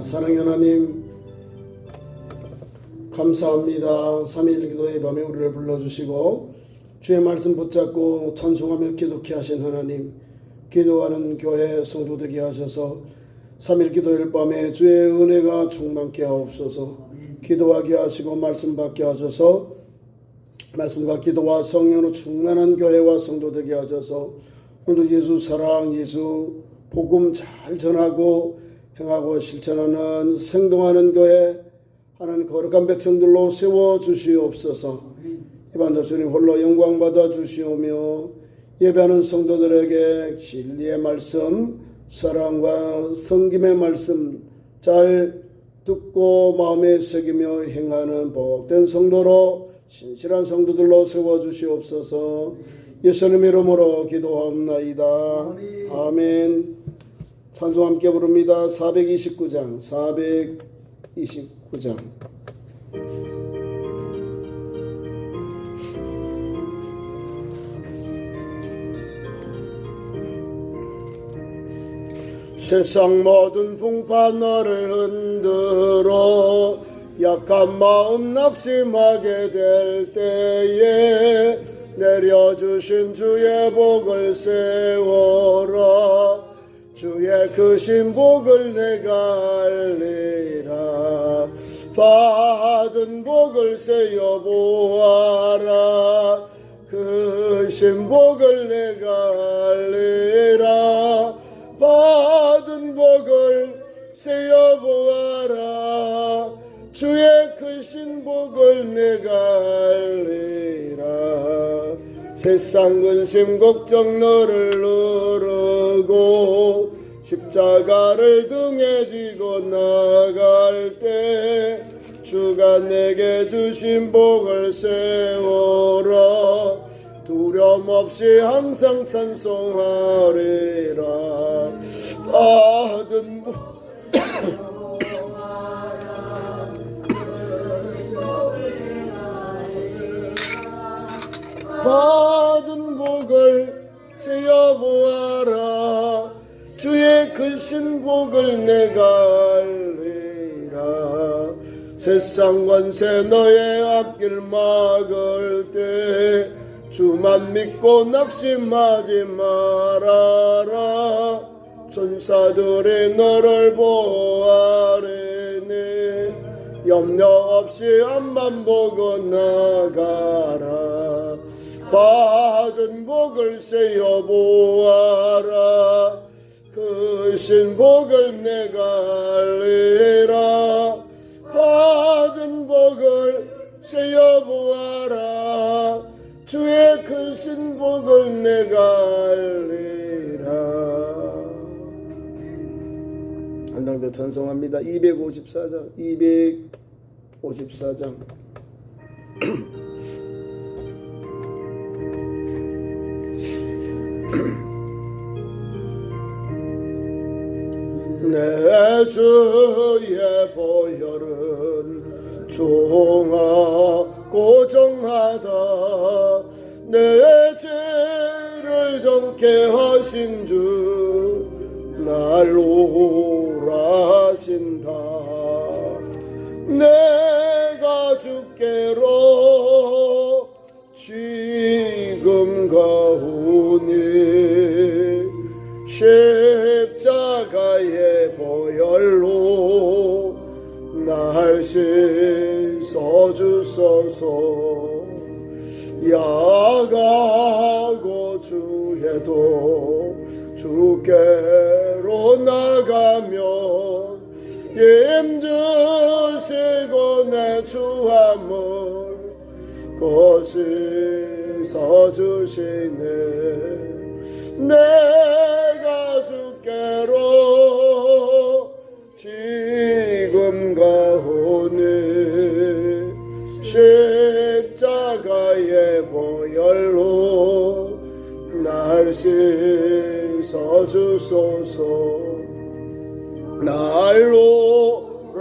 사랑의 하나님 감사합니다. 3.1 기도의 밤에 우리를 불러주시고 주의 말씀 붙잡고 찬송하며 기도케 하신 하나님, 기도하는 교회 성도 되게 하셔서 3.1 기도일 밤에 주의 은혜가 충만케 하옵소서. 기도하게 하시고 말씀 받게 하셔서 말씀과 기도와 성령으로 충만한 교회와 성도 되게 하셔서 오늘도 예수 사랑, 예수 복음 잘 전하고 행하고 실천하는 생동하는 교회, 하나님 거룩한 백성들로 세워주시옵소서. 이 밤도 주님 홀로 영광 받아 주시오며 예배하는 성도들에게 진리의 말씀, 사랑과 섬김의 말씀 잘 듣고 마음에 새기며 행하는 복된 성도로, 신실한 성도들로 세워주시옵소서. 예수님의 이름으로 기도하옵나이다. 아멘. 찬송 함께 부릅니다. 429장. 세상 모든 풍파 너를 흔들어 약한 마음 낙심하게 될 때에 내려주신 주의 복을 세워라. 주의 크신 복을 내가 알리라. 받은 복을 세어 보아라. 크신 복을 내가 알리라. 받은 복을 세어 보아라. 주의 크신 복을 내가 알리라. 세상 근심 걱정 너를 누르고 십자가를 등에 지고 나갈 때 주가 내게 주신 복을 세워라. 두려움 없이 항상 찬송하리라. 받은 복 받은 복을 세어보아라. 주의 크신 복을 내가 알리라. 세상 권세 너의 앞길 막을 때 주만 믿고 낙심하지 말아라. 천사들이 너를 보아리니 염려 없이 앞만 보고 나가라. 받은 복을 세어 보아라. 크신 복을 내가 알리라. 받은 복을 세어 보아라. 주의 크신 복을 내가 알리라. 한당도 찬송합니다. 254장 내 주의 보혈은 종하고 정하다. 내 죄를 정케 하신 주 날 오라신다. 내가 주께로 지금 가오니 십자가의 보혈로 날 씻어주소서. 야가고 주에도 주께로 나가면 힘주시고 내 주함을 거시서주시네. 내가 주께로 지금 가오니 십자가의 보혈로 날 씻어주소서. 날로라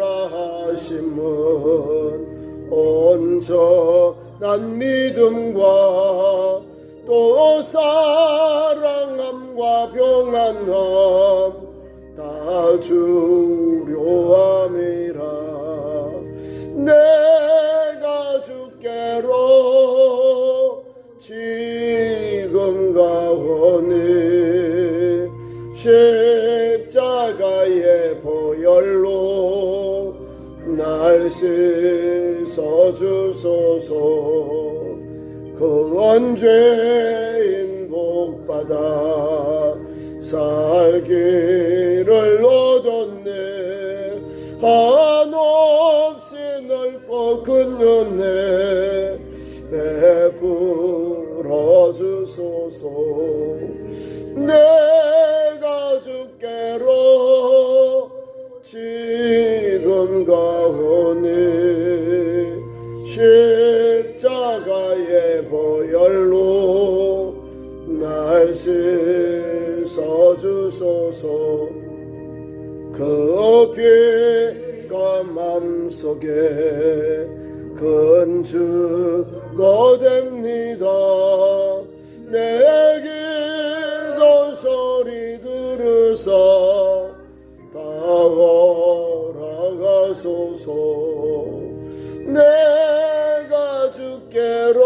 하심은 온전한 믿음과 또 사랑함과 평안함 다 주려 보혈로 날 씻어주소서. 그 언죄인 복받아 살기를 얻었네. 한없이 넓고 큰 은혜 베풀어 주소서. 내가 주께로 지금 가오니 십자가의 보혈로 날 씻어주소서. 그 피가 맘속에 큰 증거 됩니다. 내 기도 소리 들으사 다가가소서. 내가 주께로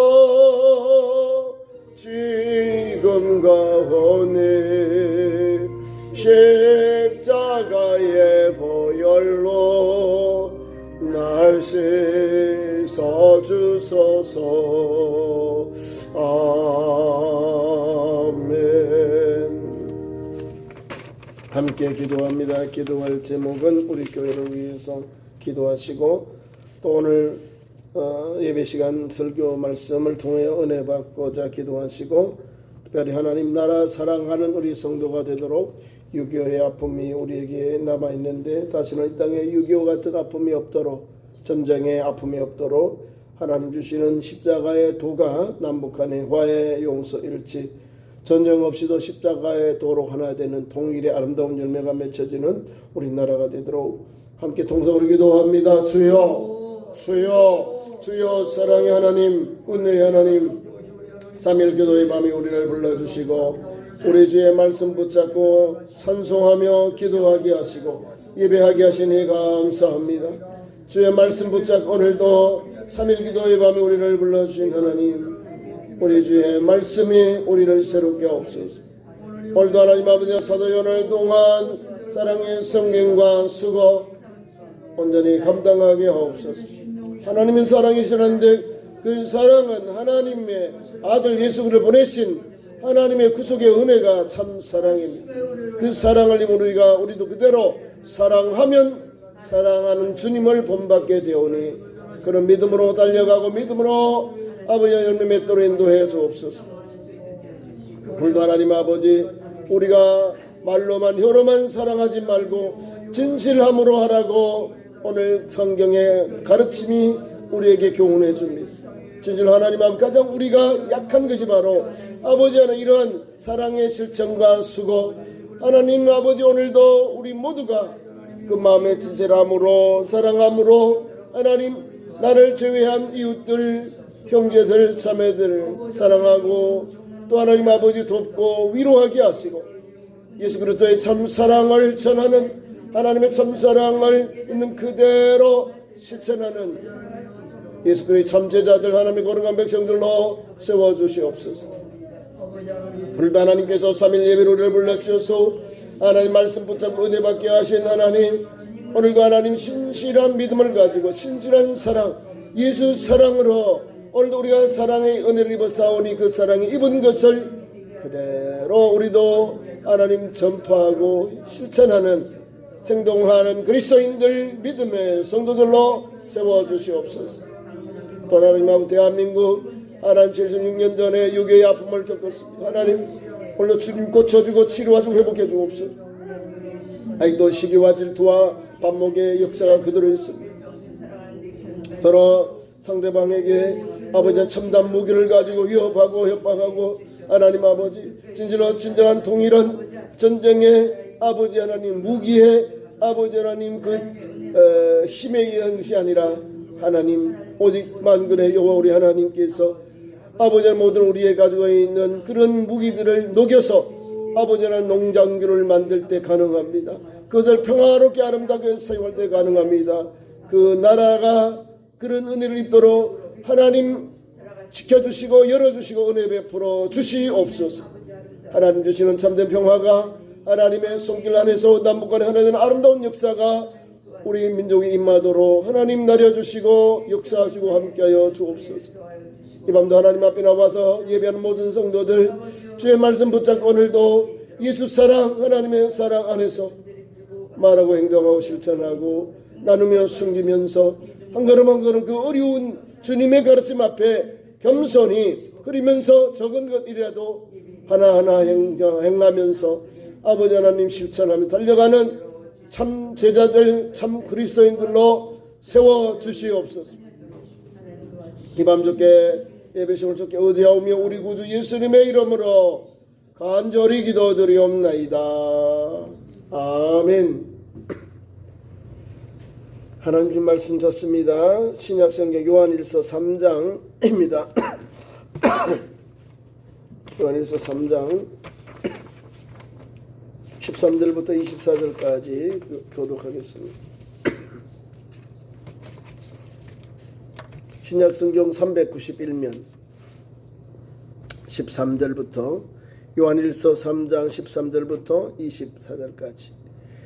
지금 가오니 십자가의 보혈로 날 씻어주소서. 아멘. 함께 기도합니다. 기도할 제목은 우리 교회를 위해서 기도하시고 또 오늘 예배시간 설교 말씀을 통해 은혜 받고자 기도하시고 특별히 하나님 나라 사랑하는 우리 성도가 되도록 6.25의 아픔이 우리에게 남아있는데 다시는 이 땅에 6.25 같은 아픔이 없도록, 전쟁의 아픔이 없도록 하나님 주시는 십자가의 도가 남북한의 화해, 용서, 일치, 전쟁 없이도 십자가의 도로 하나 되는 통일의 아름다운 열매가 맺혀지는 우리나라가 되도록 함께 통성으로 기도합니다. 주여, 주여, 주여. 사랑의 하나님, 은혜의 하나님, 3일 기도의 밤에 우리를 불러주시고 우리 주의 말씀 붙잡고 찬송하며 기도하게 하시고 예배하게 하시니 감사합니다. 주의 말씀 붙잡고 오늘도 3일 기도의 밤에 우리를 불러주신 하나님, 우리 주의 말씀이 우리를 새롭게 하옵소서. 오늘도 하나님 아버지 사도 연을 동안 사랑의 성경과 수고 온전히 감당하게 하옵소서. 하나님의 사랑이시는데 그 사랑은 하나님의 아들 예수를 보내신 하나님의 구속의 은혜가 참 사랑입니다. 그 사랑을 입은 우리도 그대로 사랑하면 사랑하는 주님을 본받게 되오니 그런 믿음으로 달려가고 믿음으로 아버지의 열매 맺도록 인도해 주옵소서. 오늘도 하나님 아버지 우리가 말로만 혀로만 사랑하지 말고 진실함으로 하라고 오늘 성경의 가르침이 우리에게 교훈해 줍니다. 진실 하나님 앞 가장 우리가 약한 것이 바로 아버지 하나님 이러한 사랑의 실천과 수고 하나님 아버지 오늘도 우리 모두가 그 마음의 진실함으로 사랑함으로 하나님 나를 제외한 이웃들 형제들 자매들 사랑하고 또 하나님 아버지 돕고 위로하게 하시고 예수 그리스도의 참사랑을 전하는 하나님의 참사랑을 있는 그대로 실천하는 예수 그리스도의 참제자들 하나님의 거룩한 백성들로 세워주시옵소서. 오늘도 하나님께서 3일 예배로 우리를 불러주셔서 하나님 말씀 붙잡고 은혜 받게 하신 하나님, 오늘도 하나님 신실한 믿음을 가지고 신실한 사랑 예수 사랑으로 오늘도 우리가 사랑의 은혜를 입어 싸우니 그 사랑이 입은 것을 그대로 우리도 하나님 전파하고 실천하는 생동하는 그리스도인들 믿음의 성도들로 세워주시옵소서. 또 하나님 아버지 대한민국 하나님 76년 전에 유교의 아픔을 겪었습니다. 하나님 오늘도 주님 고쳐주고 치료하시고 회복해 주옵소서. 아직도 시기와 질투와 반목의 역사가 그대로 있습니다. 서로 상대방에게 아버지 첨단 무기를 가지고 위협하고 협박하고 하나님 아버지 진정한 통일은 전쟁의 아버지 하나님 무기의 아버지 하나님 그 힘에 의한 것이 아니라 하나님 오직 만군의 여호와 우리 하나님께서 아버지 모든 우리의 가지고 있는 그런 무기들을 녹여서 아버지 하나님 농장균을 만들 때 가능합니다. 그것을 평화롭게 아름답게 사용할 때 가능합니다. 그 나라가 그런 은혜를 입도록 하나님 지켜주시고 열어주시고 은혜 베풀어 주시옵소서. 하나님 주시는 참된 평화가 하나님의 손길 안에서 남북한의 하나님 아름다운 역사가 우리 민족이 임하도록 하나님 나려주시고 역사하시고 함께하여 주옵소서. 이 밤도 하나님 앞에 나와서 예배하는 모든 성도들 주의 말씀 붙잡고 오늘도 예수 사랑 하나님의 사랑 안에서 말하고 행동하고 실천하고 나누며 숨기면서 한 걸음 한 걸음 그 어려운 주님의 가르침 앞에 겸손히 그리면서 적은 것이라도 하나하나 행하면서 아버지 하나님 실천하며 달려가는 참 제자들 참 그리스도인들로 세워주시옵소서. 이 밤 좋게 예배심을 좋게 의지하오며 우리 구주 예수님의 이름으로 간절히 기도드리옵나이다. 아멘. 하나님 말씀 좋습니다. 신약성경 요한일서 3장입니다. 요한일서 3장 13절부터 24절까지 교독하겠습니다. 신약성경 391면 13절부터 요한일서 3장 13절부터 24절까지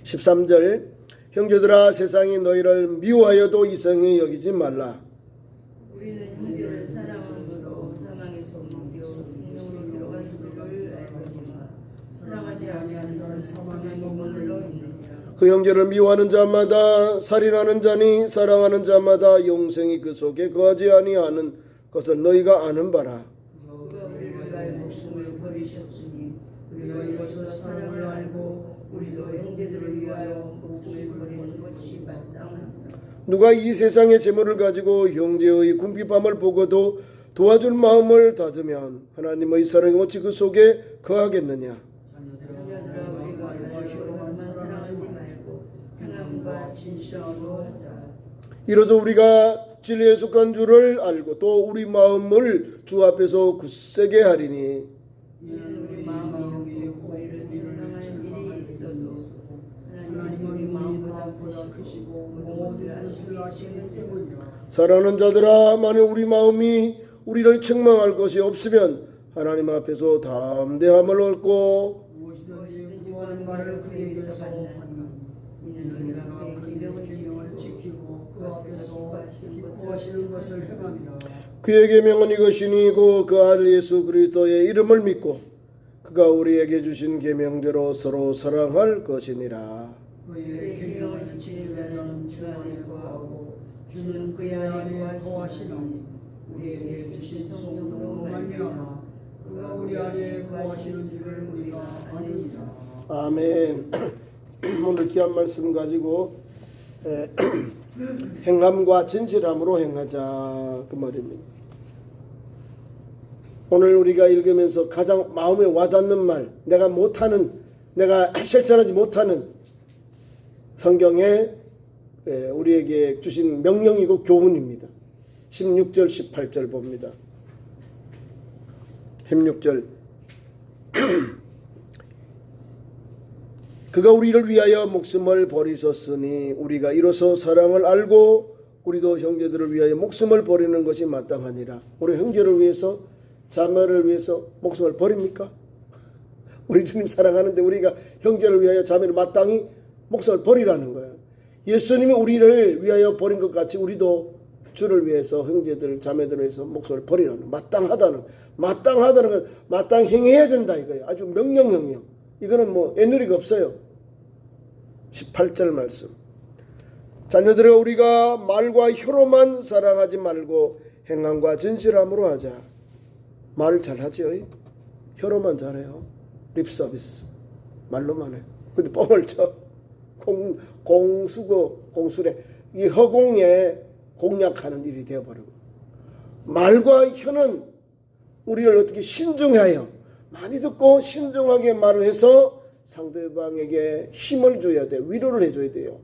13절 형제들아 세상이 너희를 미워하여도 이성히 여기지 말라. 우리는 형제를 사랑함으로 사망에서 먹여 생명으로 들어간 줄을 알거니와 사랑하지 아니하는 자는 사망의 머물러 있느니라. 그 형제를 미워하는 자마다 살인하는 자니 사랑하는 자마다 영생이 그 속에 거하지 아니하는 것을 너희가 아는 바라. 그가 우리를 위하여 목숨을 버리셨으니 우리가 이로써 사랑을 알고 우리도 형제들을 위하여 목숨을 버리는 것이 마땅하다. 누가 이 세상의 재물을 가지고 형제의 궁핍함을 보고도 도와줄 마음을 다지면 하나님의 사랑이 어찌 그 속에 거하겠느냐. 자녀들아 우리가 혈로만 사랑하지 말고 행함과 진실함으로 하자. 이로써 우리가 진리에 속한 줄을 알고 또 우리 마음을 주 앞에서 굳세게 하리니 이는 우리 마음이 고의를 증명할 일이 있어도 하나님 우리 마음보다 크시고 모든 것을 아시는 때문이라. 사랑하는 자들아 만일 우리 마음이 우리를 책망할 것이 없으면 하나님 앞에서 담대함을 얻고 무엇이든지 구하는 말을 그에게서 받나니 이는 우리가 그의 계명을 지키고 그 앞에서 기뻐하시는 것을 행함이라. 그의 계명은 이것이니 그 아들 예수 그리스도의 이름을 믿고 그가 우리에게 주신 계명대로 서로 사랑할 것이니라. 그의 계명을 지키는 자는 주 안에 거하고 주는 그의 안에 거하시니 우리에게 주신 성령으로 말미암아 그가 우리 안에 거하시는 줄을 우리가 아느니라. 아멘. 오늘 귀한 말씀 가지고 행함과 진실함으로 행하자 그 말입니다. 오늘 우리가 읽으면서 가장 마음에 와닿는 말, 내가 못하는, 내가 실천하지 못하는 성경에 우리에게 주신 명령이고 교훈입니다. 16절 18절 봅니다. 16절 그가 우리를 위하여 목숨을 버리셨으니 우리가 이로써 사랑을 알고 우리도 형제들을 위하여 목숨을 버리는 것이 마땅하니라. 우리 형제를 위해서 자매를 위해서 목숨을 버립니까? 우리 주님 사랑하는데 우리가 형제를 위하여 자매를 마땅히 목숨을 버리라는 거예요. 예수님이 우리를 위하여 버린 것 같이 우리도 주를 위해서 형제들 자매들을 위해서 목숨을 버리라는 마땅하다는 건 마땅히 행해야 된다 이거예요. 아주 명령형이요. 이거는 뭐 애누리가 없어요. 18절 말씀. 자녀들아 우리가 말과 혀로만 사랑하지 말고 행함과 진실함으로 하자. 말을 잘하죠. 혀로만 잘해요. 립서비스. 말로만 해. 근데 뻥을 쳐. 공수래. 이 허공에 공략하는 일이 되어버리고. 말과 혀는 우리를 어떻게 신중하여 많이 듣고 신중하게 말을 해서 상대방에게 힘을 줘야 돼. 위로를 해줘야 돼요.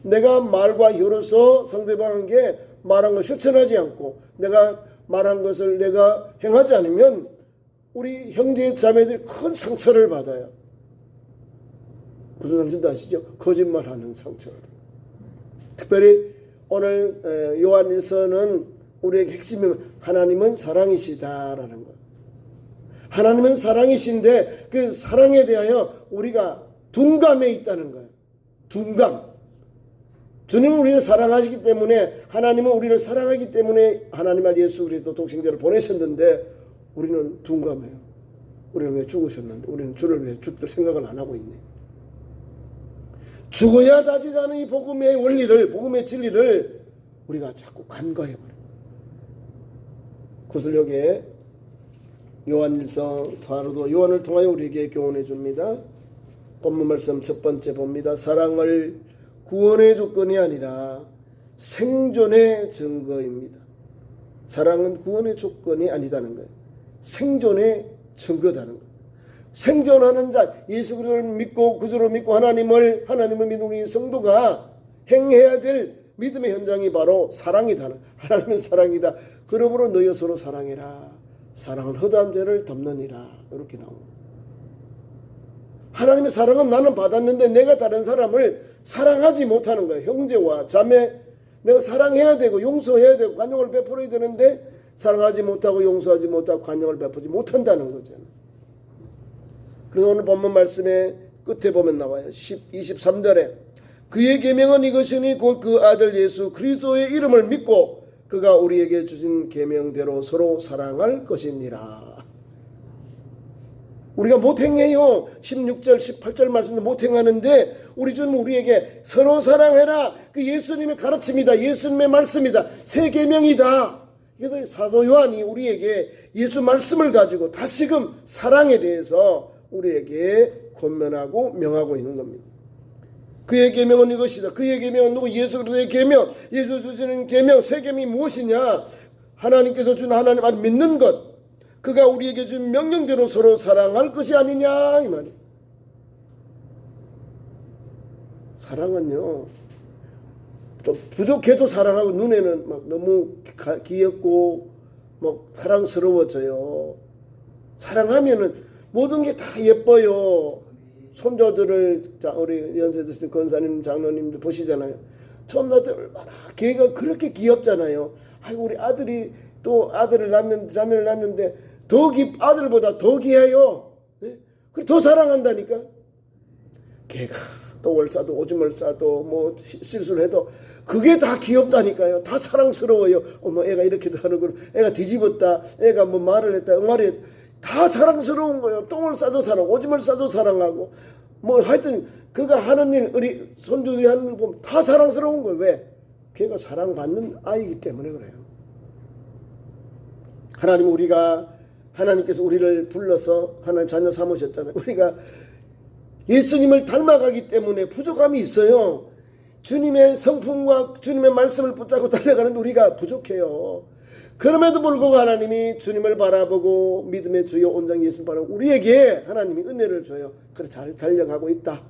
내가 말과 혀로서 상대방에게 말한 걸 실천하지 않고 내가 말한 것을 내가 행하지 않으면 우리 형제 자매들이 큰 상처를 받아요. 무슨 상처인지 아시죠? 거짓말하는 상처를. 특별히 오늘 요한일서는 우리에게 핵심이 하나님은 사랑이시다라는 거예요. 하나님은 사랑이신데 그 사랑에 대하여 우리가 둔감해 있다는 거예요. 둔감. 주님은 우리를 사랑하시기 때문에, 하나님은 우리를 사랑하기 때문에 하나님 알 예수 그리스도 독생자를 보내셨는데 우리는 둔감해요. 우리는 왜 죽으셨는데, 우리는 주를 왜 죽을 생각을 안 하고 있네. 죽어야 다지지 않은 이 복음의 원리를, 복음의 진리를 우리가 자꾸 간과해버려요. 구슬력에 요한일서 사도로 요한을 통하여 우리에게 교훈해 줍니다. 본문 말씀 첫 번째 봅니다. 사랑을 구원의 조건이 아니라 생존의 증거입니다. 사랑은 구원의 조건이 아니다는 거예요. 생존의 증거다는 거예요. 생존하는 자, 예수 그리스도를 믿고 구주로 믿고 하나님을 믿는 우리 성도가 행해야 될 믿음의 현장이 바로 사랑이다. 하나님은 사랑이다. 그러므로 너희 서로 사랑해라. 사랑은 허다한 죄를 덮느니라. 이렇게 나옵니다. 하나님의 사랑은 나는 받았는데 내가 다른 사람을 사랑하지 못하는 거예요. 형제와 자매, 내가 사랑해야 되고 용서해야 되고 관용을 베풀어야 되는데 사랑하지 못하고 용서하지 못하고 관용을 베푸지 못한다는 거죠. 그래서 오늘 본문 말씀의 끝에 보면 나와요. 23절에 그의 계명은 이것이니 곧 그 아들 예수 그리스도의 이름을 믿고 그가 우리에게 주신 계명대로 서로 사랑할 것이니라. 우리가 못 행해요. 16절 18절 말씀도 못 행하는데 우리 주님은 우리에게 서로 사랑해라. 그 예수님의 가르침이다. 예수님의 말씀이다. 새 계명이다. 이것을 사도 요한이 우리에게 예수 말씀을 가지고 다시금 사랑에 대해서 우리에게 권면하고 명하고 있는 겁니다. 그의 계명은 이것이다. 그의 계명은 누구? 예수 그리스도의 계명. 예수 주시는 계명, 새 계명이 무엇이냐? 하나님께서 준 하나님 안 믿는 것. 그가 우리에게 준 명령대로 서로 사랑할 것이 아니냐 이 말이에요. 사랑은요 좀 부족해도 사랑하고 눈에는 막 너무 귀엽고 막 사랑스러워져요. 사랑하면은 모든 게 다 예뻐요. 손자들을 우리 연세 드신 권사님 장로님들 보시잖아요. 손자들 얼마나 걔가 그렇게 귀엽잖아요. 아이고 우리 아들이 또 아들을 낳는 자녀를 낳는데 아들보다 더 귀해요. 네? 그리고 더 사랑한다니까. 걔가 똥을 싸도 오줌을 싸도 뭐 실수를 해도 그게 다 귀엽다니까요. 다 사랑스러워요. 어머 애가 이렇게도 하는구나. 애가 뒤집었다. 애가 뭐 말을 했다. 응말을 했다. 다 사랑스러운 거예요. 똥을 싸도 사랑, 오줌을 싸도 사랑하고 뭐 하여튼 그가 하는 일, 우리 손주들이 하는 일 보면 다 사랑스러운 거예요. 왜? 걔가 사랑받는 아이기 때문에 그래요. 하나님께서 우리를 불러서 하나님 자녀 삼으셨잖아요. 우리가 예수님을 닮아가기 때문에 부족함이 있어요. 주님의 성품과 주님의 말씀을 붙잡고 달려가는데 우리가 부족해요. 그럼에도 불구하고 하나님이 주님을 바라보고 믿음의 주요 온장 예수를 바라보고 우리에게 하나님이 은혜를 줘요. 그래 잘 달려가고 있다.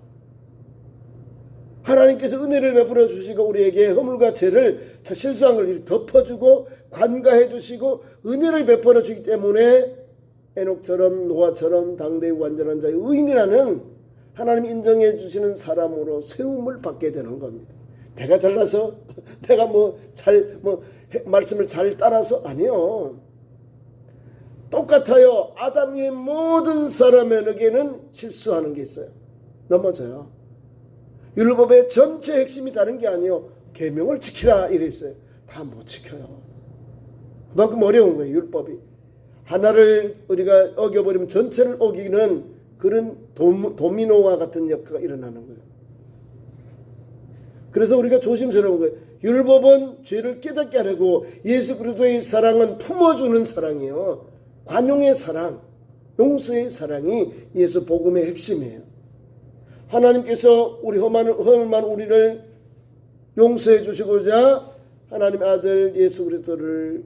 하나님께서 은혜를 베풀어 주시고 우리에게 허물과 죄를 실수한 걸 덮어주고 관가해 주시고 은혜를 베풀어 주기 때문에 에녹처럼 노아처럼 당대의 완전한 자의 의인이라는 하나님 인정해 주시는 사람으로 세움을 받게 되는 겁니다. 내가 잘나서 내가 말씀을 잘 따라서 아니요. 똑같아요. 아담 위의 모든 사람에게는 실수하는 게 있어요. 넘어져요. 율법의 전체 핵심이 다른 게 아니요. 계명을 지키라 이랬어요. 다 못 지켜요. 그만큼 어려운 거예요. 율법이. 하나를 우리가 어겨버리면 전체를 어기는 그런 도미노와 같은 역사가 일어나는 거예요. 그래서 우리가 조심스러운 거예요. 율법은 죄를 깨닫게 하려고 예수 그리스도의 사랑은 품어주는 사랑이에요. 관용의 사랑, 용서의 사랑이 예수 복음의 핵심이에요. 하나님께서 우리 험한 우리를 용서해 주시고자 하나님 아들 예수 그리스도를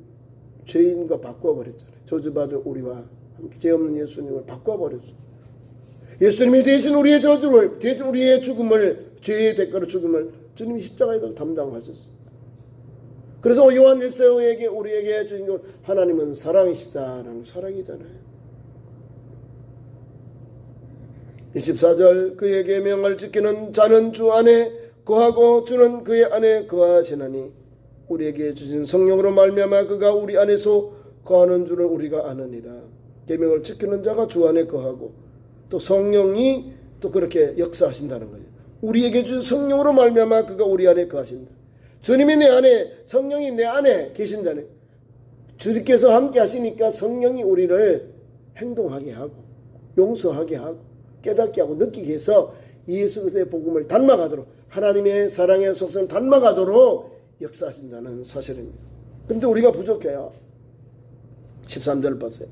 죄인과 바꿔버렸잖아요. 저주받을 우리와 함께 죄 없는 예수님을 바꿔버렸어요. 예수님이 대신 우리의 저주를, 대신 우리의 죽음을, 죄의 대가로 죽음을 주님이 십자가에다 담당하셨어요. 그래서 요한 1세에게 우리에게 주신 건 하나님은 사랑이시다라는 사랑이잖아요. 24절 그의 계명을 지키는 자는 주 안에 거하고 주는 그의 안에 거하시나니 우리에게 주신 성령으로 말미암아 그가 우리 안에서 거하는 줄을 우리가 아느니라. 계명을 지키는 자가 주 안에 거하고 또 성령이 또 그렇게 역사하신다는 거예요. 우리에게 준 성령으로 말미암아 그가 우리 안에 거하신다. 주님이 내 안에, 성령이 내 안에 계신다는, 주님께서 함께 하시니까 성령이 우리를 행동하게 하고 용서하게 하고 깨닫게 하고 느끼게 해서 예수 그리스도의 복음을 닮아가도록, 하나님의 사랑의 속성을 닮아가도록 역사하신다는 사실입니다. 그런데 우리가 부족해요. 13절 보세요.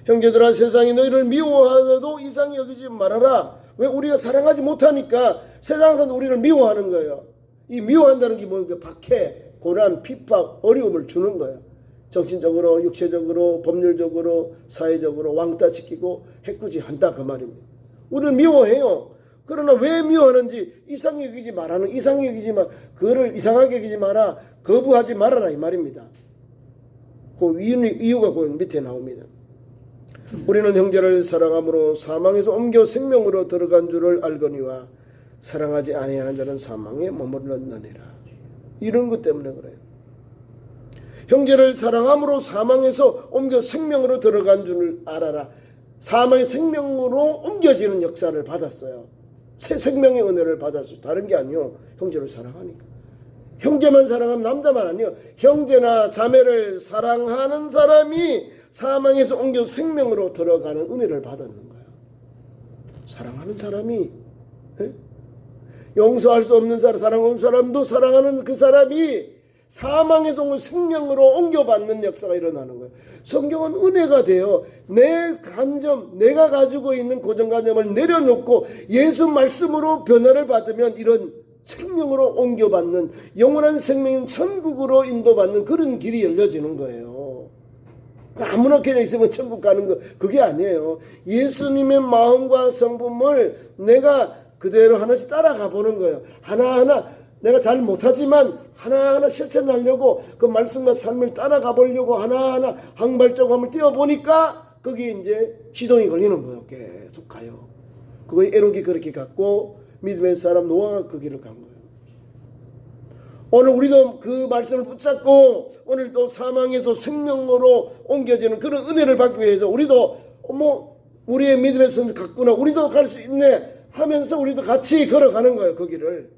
형제들아, 세상이 너희를 미워하여도 이상히 여기지 말아라. 왜? 우리가 사랑하지 못하니까 세상은 우리를 미워하는 거예요. 이 미워한다는 게 뭐예요? 박해, 고난, 핍박, 어려움을 주는 거예요. 정신적으로, 육체적으로, 법률적으로, 사회적으로 왕따시키고 해꾸지한다 그 말입니다. 우리를 미워해요. 그러나 왜 미워하는지 이상히 여기지 말라는, 이상히 여기지 마, 그거를 이상하게 여기지 마라, 거부하지 말아라 이 말입니다. 그 이유가 그 밑에 나옵니다. 우리는 형제를 사랑함으로 사망에서 옮겨 생명으로 들어간 줄을 알거니와 사랑하지 아니하는 자는 사망에 머물렀느니라. 이런 것 때문에 그래요. 형제를 사랑함으로 사망에서 옮겨 생명으로 들어간 줄을 알아라. 사망의 생명으로 옮겨지는 역사를 받았어요. 새 생명의 은혜를 받았어요. 다른 게 아니요. 형제를 사랑하니까. 형제만 사랑하면 남자만 아니요. 형제나 자매를 사랑하는 사람이 사망에서 옮겨 생명으로 들어가는 은혜를 받았는 거예요. 사랑하는 사람이, 용서할 수 없는 사람, 사랑 없는 사람도 사랑하는 그 사람이 사망에서 온 생명으로 옮겨받는 역사가 일어나는 거예요. 성경은 은혜가 돼요. 내 간점, 내가 가지고 있는 고정관념을 내려놓고 예수 말씀으로 변화를 받으면 이런 생명으로 옮겨받는, 영원한 생명인 천국으로 인도받는 그런 길이 열려지는 거예요. 아무나 그냥 있으면 천국 가는 거 그게 아니에요. 예수님의 마음과 성품을 내가 그대로 하나씩 따라가 보는 거예요. 하나하나 내가 잘 못하지만 하나하나 실천하려고 그 말씀과 삶을 따라가 보려고 하나하나 한 발자국 한번 뛰어보니까 거기에 이제 시동이 걸리는 거예요. 계속 가요. 그거에 에녹이 그렇게 갔고 믿음의 사람 노아가 그 길을 간 거예요. 오늘 우리도 그 말씀을 붙잡고 오늘 또 사망에서 생명으로 옮겨지는 그런 은혜를 받기 위해서 우리도 우리의 믿음의 선을 갖구나, 우리도 갈 수 있네 하면서 우리도 같이 걸어가는 거예요. 그 길을.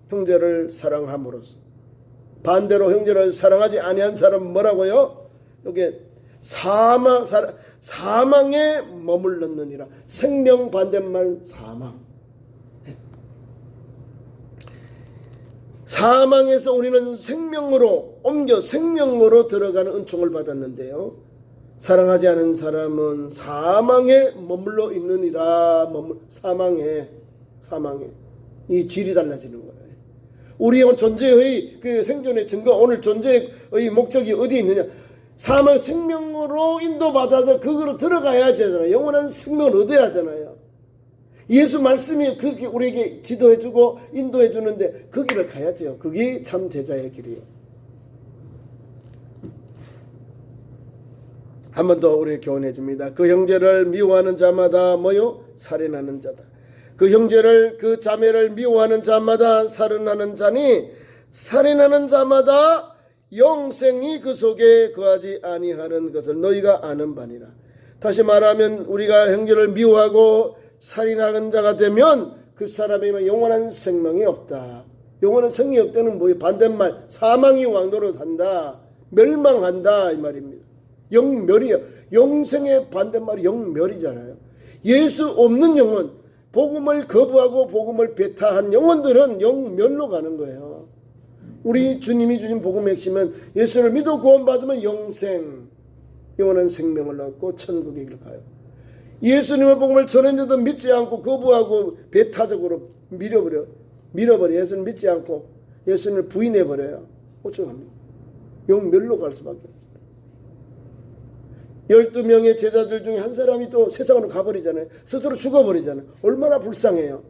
형제를 사랑함으로써. 반대로 형제를 사랑하지 아니한 사람은 뭐라고요? 여기 사망에 머물렀느니라. 생명 반대말 사망. 사망에서 우리는 생명으로 옮겨 생명으로 들어가는 은총을 받았는데요. 사랑하지 않은 사람은 사망에 머물러 있느니라. 사망에 이 질이 달라지는 거예요. 우리의 존재의 그 생존의 증거, 오늘 존재의 목적이 어디에 있느냐? 사망 생명으로 인도받아서 그거로 들어가야 하잖아요. 영원한 생명을 얻어야 하잖아요. 예수 말씀이 그렇게 우리에게 지도해주고 인도해주는데 그 길을 가야죠. 그게 참 제자의 길이에요. 한 번 더 우리 교훈해 줍니다. 그 형제를 미워하는 자마다 뭐요? 살인하는 자다. 그 형제를, 그 자매를 미워하는 자마다 살인하는 자니 살인하는 자마다 영생이 그 속에 거하지 아니하는 것을 너희가 아는 바니라. 다시 말하면 우리가 형제를 미워하고 살인하는 자가 되면 그 사람에게는 영원한 생명이 없다. 영원한 생명이 없다는 뭐예요? 반대말 사망이 왕노릇 한다. 멸망한다 이 말입니다. 영멸이에요. 영생의 반대말이 영멸이잖아요. 예수 없는 영혼, 복음을 거부하고 복음을 배타한 영혼들은 영멸로 가는 거예요. 우리 주님이 주신 복음의 핵심은 예수를 믿어 구원받으면 영생, 영원한 생명을 얻고 천국에 가요. 예수님의 복음을 전했는데도 믿지 않고 거부하고 배타적으로 밀어버려. 예수를 믿지 않고 예수님을 부인해버려요. 어쩌합니까? 영멸로 갈 수밖에 없어요. 12명의 제자들 중에 한 사람이 또 세상으로 가버리잖아요. 스스로 죽어버리잖아요. 얼마나 불쌍해요.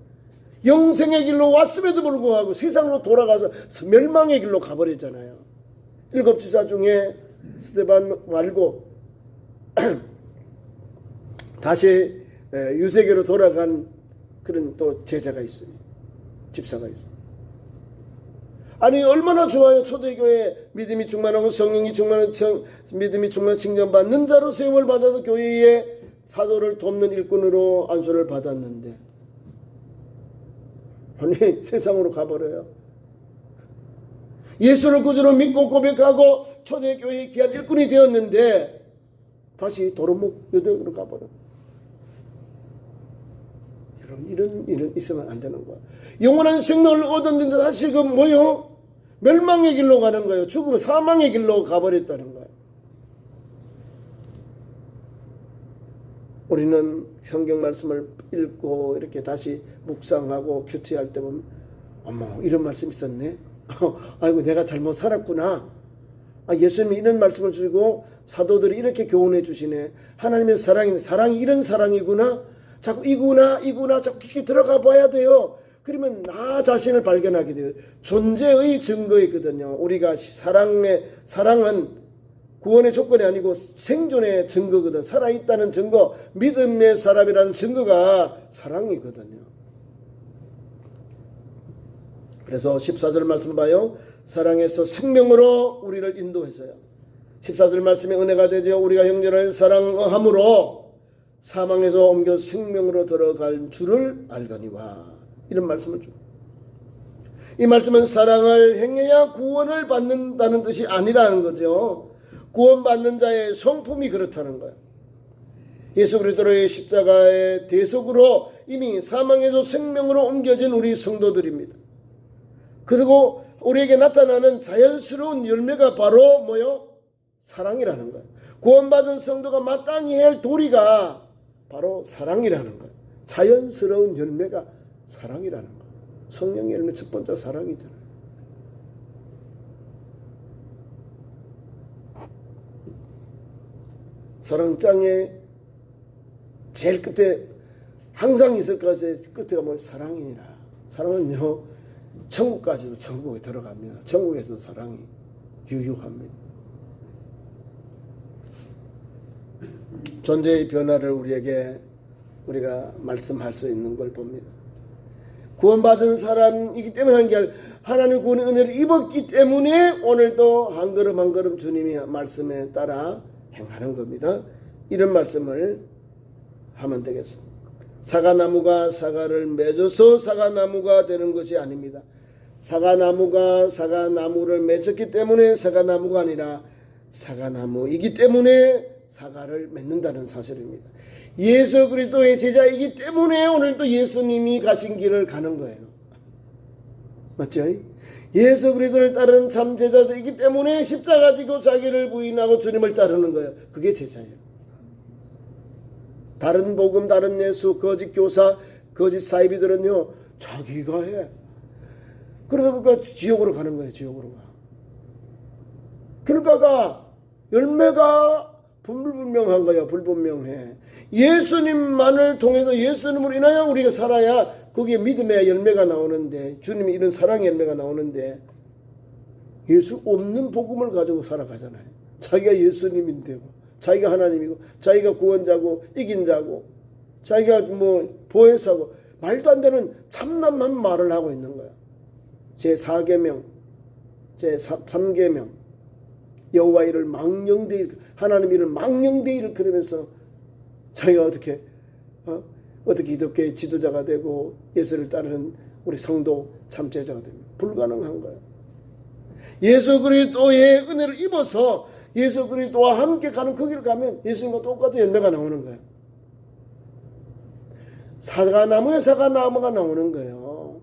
영생의 길로 왔음에도 불구하고 세상으로 돌아가서 멸망의 길로 가버리잖아요. 7지사 중에 스데반 말고 다시 유세계로 돌아간 그런 또 제자가 있어요. 집사가 있어요. 아니 얼마나 좋아요. 초대교회 믿음이 충만하고 성령이 충만한 믿음이 충만한 칭찬받는 자로 세움을 받아서 교회에 사도를 돕는 일꾼으로 안수를 받았는데 아니 세상으로 가버려요. 예수를 구주로 믿고 고백하고 초대교회의 귀한 일꾼이 되었는데 다시 도루묵 여대으로 가버려요. 여러분 이런 일은 있으면 안 되는 거야. 영원한 생명을 얻었는데 다시금 뭐요? 멸망의 길로 가는 거예요. 죽음 사망의 길로 가버렸다는 거예요. 우리는 성경 말씀을 읽고 이렇게 다시 묵상하고 큐티할 때 보면 어머 이런 말씀 있었네. 아이고 내가 잘못 살았구나. 예수님이 이런 말씀을 주시고 사도들이 이렇게 교훈해 주시네. 하나님의 사랑이 이런 사랑이구나. 자꾸 이구나 자꾸 깊이 들어가 봐야 돼요. 그러면 나 자신을 발견하게 돼요. 존재의 증거이거든요. 우리가 사랑은 구원의 조건이 아니고 생존의 증거거든. 살아있다는 증거, 믿음의 사람이라는 증거가 사랑이거든요. 그래서 14절 말씀 봐요. 사랑에서 생명으로 우리를 인도해서요. 14절 말씀에 은혜가 되죠. 우리가 형제를 사랑함으로 사망에서 옮겨 생명으로 들어갈 줄을 알거니와. 이런 말씀을 줘. 이 말씀은 사랑을 행해야 구원을 받는다는 뜻이 아니라는 거죠. 구원받는 자의 성품이 그렇다는 거예요. 예수 그리스도의 십자가의 대속으로 이미 사망에서 생명으로 옮겨진 우리 성도들입니다. 그리고 우리에게 나타나는 자연스러운 열매가 바로 뭐요? 사랑이라는 거예요. 구원받은 성도가 마땅히 할 도리가 바로 사랑이라는 거예요. 자연스러운 열매가 사랑이라는 거예요. 성령의 열매 첫 번째가 사랑이잖아요. 사랑장에 제일 끝에 항상 있을 것의 끝에가 뭐 사랑이니라. 사랑은요 천국까지도 천국에 들어갑니다. 천국에서 사랑이 유효합니다. 존재의 변화를 우리가 말씀할 수 있는 걸 봅니다. 구원받은 사람이기 때문에 하는 게 아니라 하나님의 구원의 은혜를 입었기 때문에 오늘도 한 걸음 한 걸음 주님이 말씀에 따라 행하는 겁니다. 이런 말씀을 하면 되겠습니다. 사과나무가 사과를 맺어서 사과나무가 되는 것이 아닙니다. 사과나무가 사과나무를 맺었기 때문에 사과나무가 아니라 사과나무이기 때문에 사과를 맺는다는 사실입니다. 예수 그리스도의 제자이기 때문에 오늘도 예수님이 가신 길을 가는 거예요. 맞죠? 예수 그리스도를 따르는 참 제자들이기 때문에 십자가 지고 자기를 부인하고 주님을 따르는 거예요. 그게 제자예요. 다른 복음, 다른 예수, 거짓 교사, 거짓 사이비들은요 자기가 해. 그러다 보니까 지옥으로 가는 거예요. 지옥으로 가. 결과가 열매가 불분명한 거야. 불분명해. 예수님만을 통해서 예수님으로 인하여 우리가 살아야 거기에 믿음의 열매가 나오는데 주님이 이런 사랑의 열매가 나오는데 예수 없는 복음을 가지고 살아가잖아요. 자기가 예수님인데 자기가 하나님이고 자기가 구원자고 이긴 자고 자기가 뭐 보혜사고 말도 안 되는 참남한 말을 하고 있는 거야. 제4계명 제3계명 여호와 이를 망령되이 하나님 이를 망령되이 그러면서 자기가 어떻게 기독교의 지도자가 되고 예수를 따르는 우리 성도 참제자가 됩니다. 불가능한 거예요. 예수 그리스도의 은혜를 입어서 예수 그리스도와 함께 가는 그 길을 가면 예수님과 똑같은 열매가 나오는 거예요. 사과나무에 사과나무가 나오는 거예요.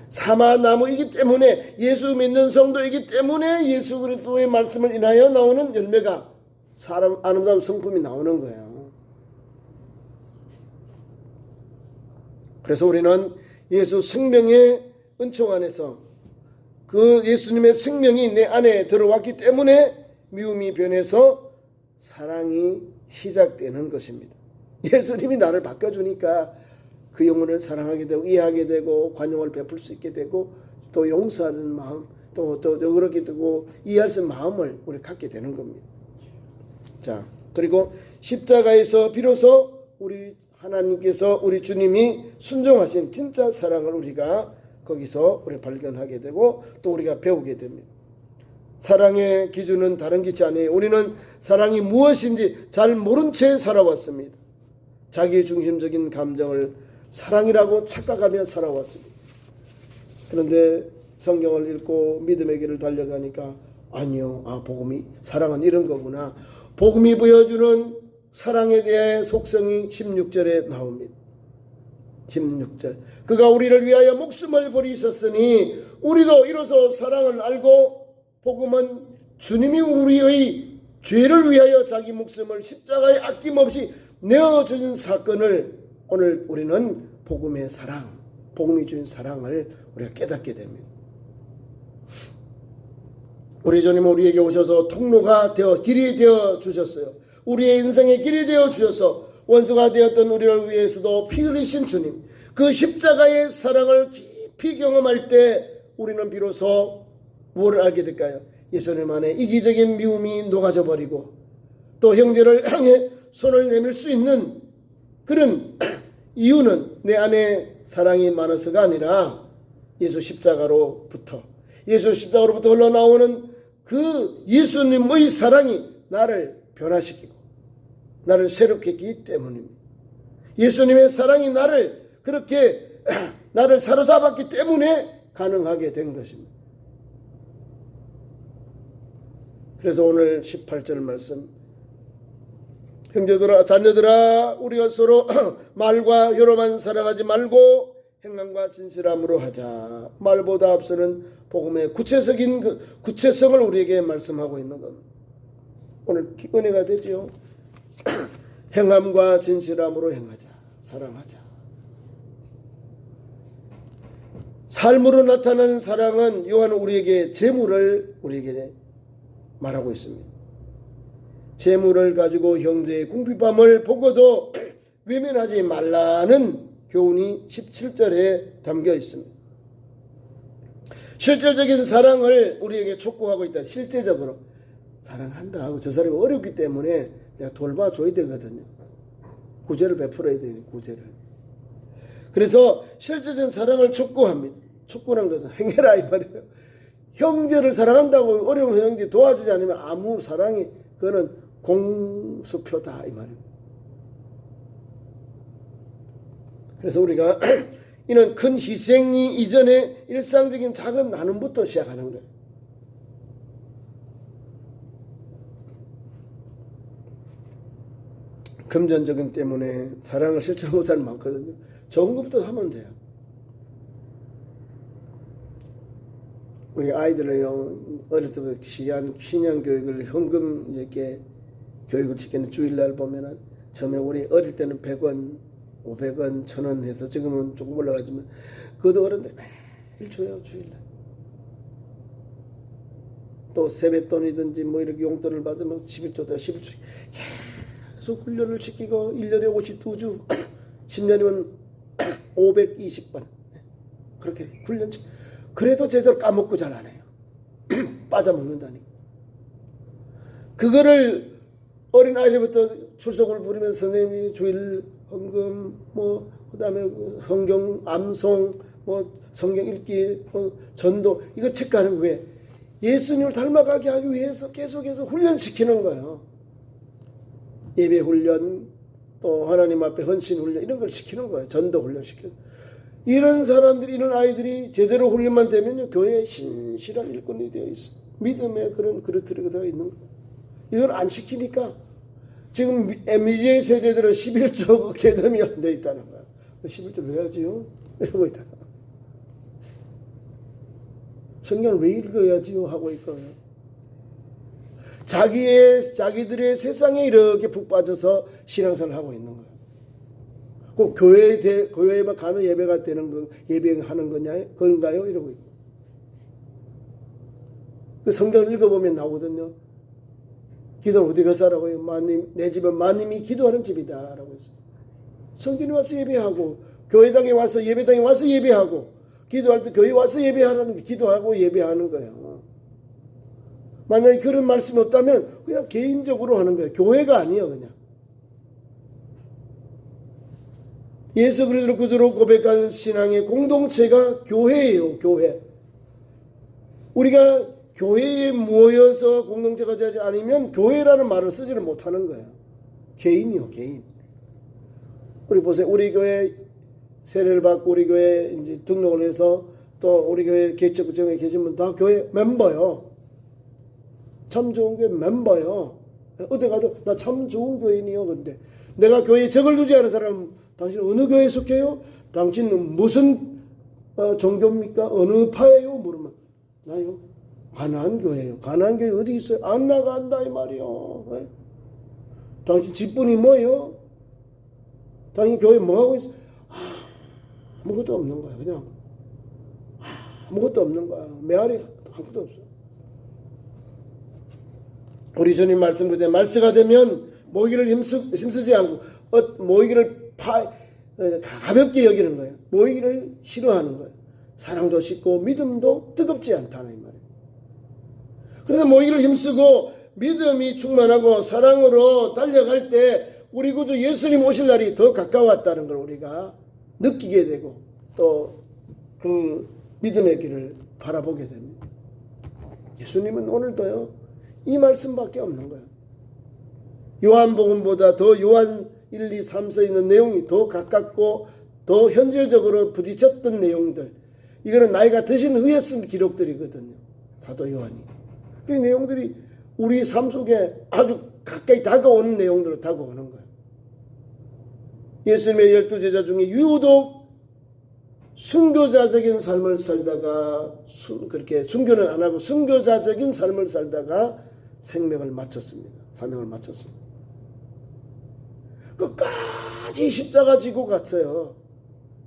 사마나무이기 때문에 예수 믿는 성도이기 때문에 예수 그리스도의 말씀을 인하여 나오는 열매가 아름다운 성품이 나오는 거예요. 그래서 우리는 예수 생명의 은총 안에서 그 예수님의 생명이 내 안에 들어왔기 때문에 미움이 변해서 사랑이 시작되는 것입니다. 예수님이 나를 바꿔주니까 그 영혼을 사랑하게 되고 이해하게 되고 관용을 베풀 수 있게 되고 또 용서하는 마음 또 그렇게 되고 이해할 수 있는 마음을 우리 갖게 되는 겁니다. 자, 그리고 십자가에서 비로소 우리 하나님께서 우리 주님이 순종하신 진짜 사랑을 우리가 거기서 우리 발견하게 되고 또 우리가 배우게 됩니다. 사랑의 기준은 다른 것이 아니에요. 우리는 사랑이 무엇인지 잘 모른 채 살아왔습니다. 자기 중심적인 감정을 사랑이라고 착각하며 살아왔습니다. 그런데 성경을 읽고 믿음의 길을 달려가니까 아니요, 복음이 사랑은 이런 거구나. 복음이 보여주는 사랑에 대해 속성이 16절에 나옵니다. 16절. 그가 우리를 위하여 목숨을 버리셨으니 우리도 이로써 사랑을 알고, 복음은 주님이 우리의 죄를 위하여 자기 목숨을 십자가에 아낌없이 내어주신 사건을 오늘 우리는 복음의 사랑, 복음이 주신 사랑을 우리가 깨닫게 됩니다. 우리 주님은 우리에게 오셔서 통로가 되어 길이 되어 주셨어요. 우리의 인생의 길이 되어 주셔서 원수가 되었던 우리를 위해서도 피 흘리신 주님, 그 십자가의 사랑을 깊이 경험할 때 우리는 비로소 무엇을 알게 될까요? 예수님 안에 이기적인 미움이 녹아져 버리고 또 형제를 향해 손을 내밀 수 있는 그런 이유는 내 안에 사랑이 많아서가 아니라 예수 십자가로부터 흘러나오는 그 예수님의 사랑이 나를 변화시키고 나를 새롭게 했기 때문입니다. 예수님의 사랑이 나를 그렇게 나를 사로잡았기 때문에 가능하게 된 것입니다. 그래서 오늘 18절 말씀, 형제들아 자녀들아 우리가 서로 말과 혀로만 사랑하지 말고 행함과 진실함으로 하자. 말보다 앞서는 복음의 구체적인 그 구체성을 우리에게 말씀하고 있는 겁니다. 오늘 은혜가 되죠. 행함과 진실함으로 행하자. 사랑하자. 삶으로 나타나는 사랑은 요한은 우리에게 재물을 우리에게 말하고 있습니다. 재물을 가지고 형제의 궁핍함을 보고도 외면하지 말라는 교훈이 17절에 담겨 있습니다. 실질적인 사랑을 우리에게 촉구하고 있다. 실제적으로 사랑한다 하고 저 사람이 어렵기 때문에 내가 돌봐줘야 되거든요. 구제를 베풀어야 되니 구제를. 그래서 실제적인 사랑을 촉구합니다. 촉구하는 것은 행해라 이 말이에요. 형제를 사랑한다고 어려운 형제 도와주지 않으면 아무 사랑이 그거는 공수표다 이 말입니다. 그래서 우리가 이는 큰 희생이 이전에 일상적인 작은 나눔부터 시작하는 거예요. 금전적인 때문에 사랑을 실천 못하는 게 많거든요. 좋은 것부터 하면 돼요. 우리 아이들을요, 어릴 때부터 신앙 교육을 현금 이렇게 교육을 시키는 주일날 보면은 처음에 우리 어릴 때는 100원, 500원, 1000원 해서 지금은 조금 올라가지만 그것도 어른들 매일 줘요, 주일날. 또 세뱃돈이든지 뭐 이렇게 용돈을 받으면 11조다, 11조. 계속 훈련을 시키고 1년에 52주, 10년이면 520번. 그렇게 훈련 시키고. 그래도 제대로 까먹고 잘 안 해요. 빠져먹는다니까. 그거를 어린아이들부터 출석을 부리면서 선생님이 주일 헌금, 그 다음에 성경 암송, 성경 읽기, 전도, 이거 체크하는 거예요. 예수님을 닮아가게 하기 위해서 계속해서 훈련시키는 거예요. 예배 훈련, 또 하나님 앞에 헌신 훈련, 이런 걸 시키는 거예요. 전도 훈련시키는. 이런 사람들이, 이런 아이들이 제대로 훈련만 되면요, 교회에 신실한 일꾼이 되어 있어. 믿음의 그런 그릇들이 되어 있는 거예요. 이걸 안 시키니까 지금 MZ 세대들은 11조 개념이 안 돼 있다는 거야. 11조 왜 하지요? 이러고 있다는 거야. 성경을 왜 읽어야지요? 하고 있거든요. 자기들의 세상에 이렇게 푹 빠져서 신앙생활을 하고 있는 거예요. 꼭 교회에만 가면 예배가 되는 거, 예배하는 거냐, 그런가요? 이러고 있고. 그 성경을 읽어보면 나오거든요. 기도는 어디 가서 하라고요? 내 집은 마님이 기도하는 집이다. 라고 했어요. 성전에 와서 예배하고, 교회당에 와서, 예배당에 와서 예배하고, 기도할 때 교회 와서 예배하라는 게 기도하고 예배하는 거예요. 만약에 그런 말씀이 없다면 그냥 개인적으로 하는 거예요. 교회가 아니에요, 그냥. 예수 그리스도를 구주로 고백한 신앙의 공동체가 교회예요, 교회. 우리가 교회에 모여서 공동체가 되지 않으면 교회라는 말을 쓰지를 못하는 거예요. 개인이요, 개인. 우리 보세요. 우리 교회 세례를 받고 우리 교회 이제 등록을 해서 또 우리 교회 개척구청에 계신 분 다 교회 멤버요. 참 좋은 교회 멤버요. 어디 가도 나 참 좋은 교인이요. 근데 내가 교회에 적을 두지 않은 사람, 당신 어느 교회에 속해요? 당신은 무슨 종교입니까? 어느 파예요? 물으면 나요 가나안 교회요. 가나안 교회 어디 있어요? 안 나간다 이 말이요. 네? 당신 집분이 뭐요? 당신 교회 뭐 하고 있어? 아무것도 없는 거야. 그냥 아무것도 없는 거야. 메아리 아무것도 없어. 우리 주님 말씀대로 말세가 되면 모이기를 힘쓰지 않고 모이기를 가볍게 여기는 거예요. 모이기를 싫어하는 거예요. 사랑도 식고 믿음도 뜨겁지 않다는 말이에요. 그래서 모이기를 힘쓰고 믿음이 충만하고 사랑으로 달려갈 때 우리 구주 예수님 오실 날이 더 가까웠다는 걸 우리가 느끼게 되고 또 그 믿음의 길을 바라보게 됩니다. 예수님은 오늘도요 이 말씀밖에 없는 거예요. 요한복음보다 더 요한 1, 2, 3서에 있는 내용이 더 가깝고 더 현실적으로 부딪혔던 내용들, 이거는 나이가 드신 후에 쓴 기록들이거든요. 사도 요한이. 그 내용들이 우리 삶 속에 아주 가까이 다가오는 내용들로 다가오는 거예요. 예수님의 12제자 중에 유독 순교자적인 삶을 살다가 그렇게 순교는 안 하고 순교자적인 삶을 살다가 생명을 마쳤습니다. 사명을 마쳤습니다. 끝까지 십자가 지고 갔어요.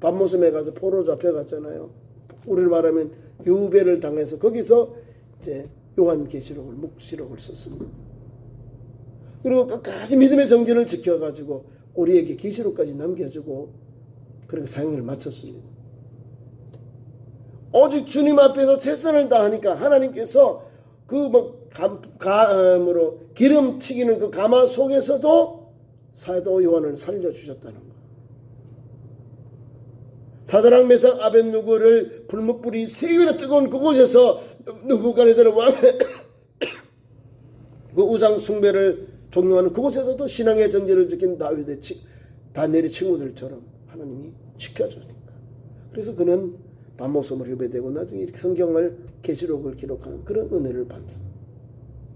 밤모섬에 가서 포로 잡혀갔잖아요. 우리를 말하면 유배를 당해서 거기서 이제 요한계시록을 묵시록을 썼습니다. 그리고 끝까지 믿음의 정진을 지켜가지고 우리에게 계시록까지 남겨주고 그렇게 사역을 마쳤습니다. 오직 주님 앞에서 최선을 다하니까 하나님께서 그 기름 튀기는 그 가마 속에서도 사도 요한을 살려주셨다는 거예요. 사드락 메삭 아벳누고를 불못불이 세위나 뜨거운 그곳에서 느부갓네살 왕의 그 우상 숭배를 종용하는 그곳에서도 신앙의 정제를 지킨 다니엘의 친구들처럼 하나님이 지켜주니까. 그래서 그는 밤모섬을 유배되고 나중에 이렇게 성경을 계시록을 기록하는 그런 은혜를 받습니다.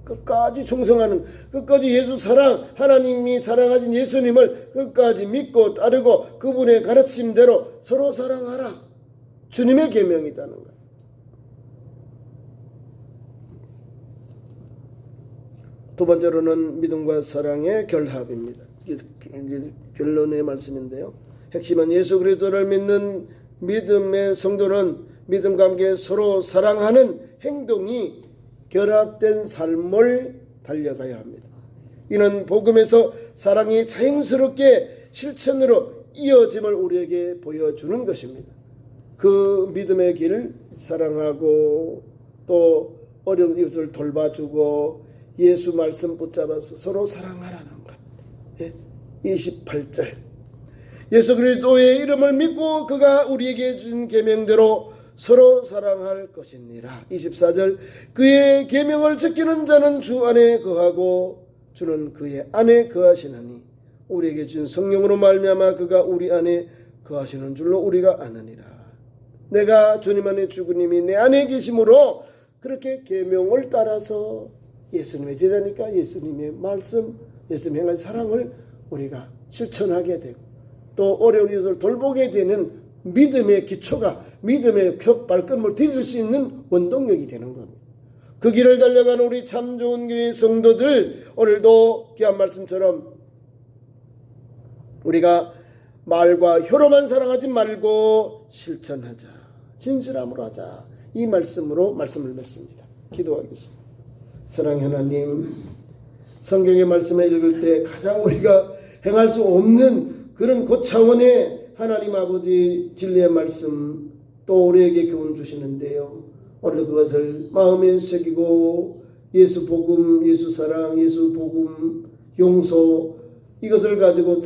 끝까지 충성하는, 끝까지 예수 사랑, 하나님이 사랑하신 예수님을 끝까지 믿고 따르고 그분의 가르침대로 서로 사랑하라. 주님의 계명이다는 거예요. 두 번째로는 믿음과 사랑의 결합입니다. 결론의 말씀인데요. 핵심은 예수 그리스도를 믿는 믿음의 성도는 믿음과 함께 서로 사랑하는 행동이 결합된 삶을 달려가야 합니다. 이는 복음에서 사랑이 자연스럽게 실천으로 이어짐을 우리에게 보여주는 것입니다. 그 믿음의 길, 사랑하고 또 어려운 이웃을 돌봐주고 예수 말씀 붙잡아서 서로 사랑하라는 것. 28절 예수 그리스도의 이름을 믿고 그가 우리에게 준 계명대로 서로 사랑할 것이니라. 24절 그의 계명을 지키는 자는 주 안에 거하고 주는 그의 안에 거하시나니 우리에게 준 성령으로 말미암아 그가 우리 안에 거하시는 줄로 우리가 아느니라. 내가 주님 안에 주님이 내 안에 계심으로 그렇게 계명을 따라서 예수님의 제자니까 예수님의 말씀, 예수님 행한 사랑을 우리가 실천하게 되고 또 어려운 이웃을 돌보게 되는 믿음의 기초가 믿음의 발걸음을 디딜 수 있는 원동력이 되는 겁니다. 그 길을 달려가는 우리 참 좋은 교회 성도들, 오늘도 귀한 말씀처럼 우리가 말과 혀로만 사랑하지 말고 실천하자, 진실함으로 하자, 이 말씀으로 말씀을 맺습니다. 기도하겠습니다. 사랑의 하나님, 성경의 말씀을 읽을 때 가장 우리가 행할 수 없는 그런 고차원의 하나님 아버지 진리의 말씀 또 우리에게 교훈 주시는데요. 오늘 그것을 마음에 새기고 예수 복음, 예수 사랑, 예수 복음, 용서 이것을 가지고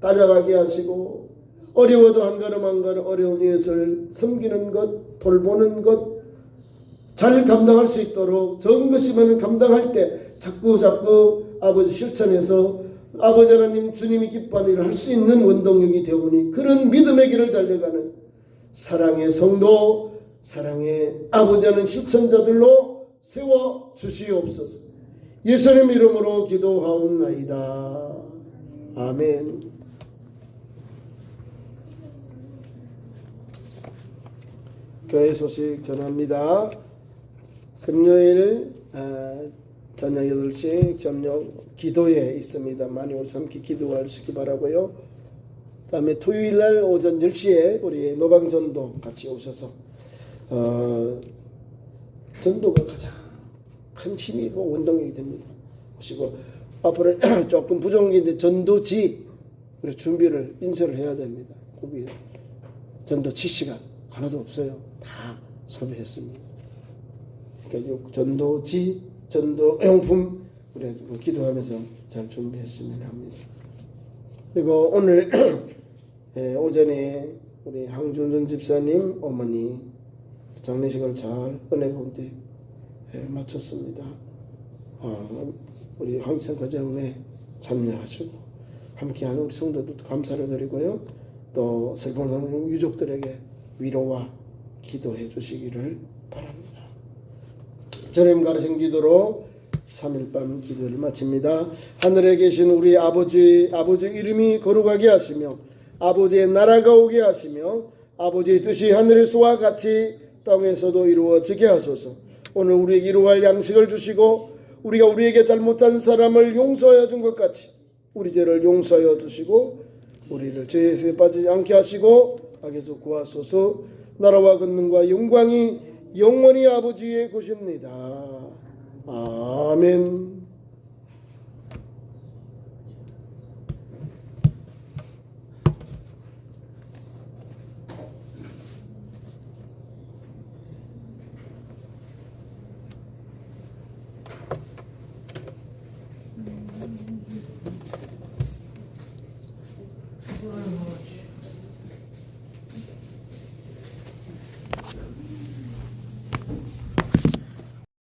따라가게 하시고 어려워도 한 걸음 한 걸음 어려운 이웃을 섬기는 것, 돌보는 것 잘 감당할 수 있도록 적은 것이면 감당할 때 자꾸 아버지 실천해서 아버지 하나님 주님이 기뻐하는 일을 할 수 있는 원동력이 되오니 그런 믿음의 길을 달려가는 사랑의 성도, 사랑의 아버지 하나님 실천자들로 세워주시옵소서. 예수님 이름으로 기도하옵나이다. 아멘. 교회 소식 전합니다. 금요일 저녁 8시 점령 기도회 있습니다. 많이 오셔서 함께 기도할 수 있기 바라고요. 다음에 토요일날 오전 10시에 우리 노방전도 같이 오셔서 전도가 가장 큰 힘이고 원동력이 됩니다. 오시고 앞으로 조금 부족인데 전도지 우리 준비를 인쇄를 해야 됩니다. 고비 전도지 시간 하나도 없어요. 다 소비했습니다. 그러니까 전도지, 전도용품 우리 기도하면서 잘 준비했으면 합니다. 그리고 오늘 오전에 우리 황준선 집사님 어머니 장례식을 잘 은혜 가운데 마쳤습니다. 우리 황천 가정에 참여하시고 함께하는 우리 성도들도 감사를 드리고요. 또 슬픈 유족들에게 위로와 기도해 주시기를 바랍니다. 주님 가르친 기도로 3일 밤 기도를 마칩니다. 하늘에 계신 우리 아버지 이름이 거룩하게 하시며 아버지의 나라가 오게 하시며 아버지의 뜻이 하늘에서와 같이 땅에서도 이루어지게 하소서. 오늘 우리에게 이루어갈 양식을 주시고 우리가 우리에게 잘못한 사람을 용서하여 준 것 같이 우리 죄를 용서하여 주시고 우리를 죄에 빠지지 않게 하시고 악에서 구하소서. 나라와 권능과 영광이 영원히 아버지의 것입니다. 아멘. 그거는 뭐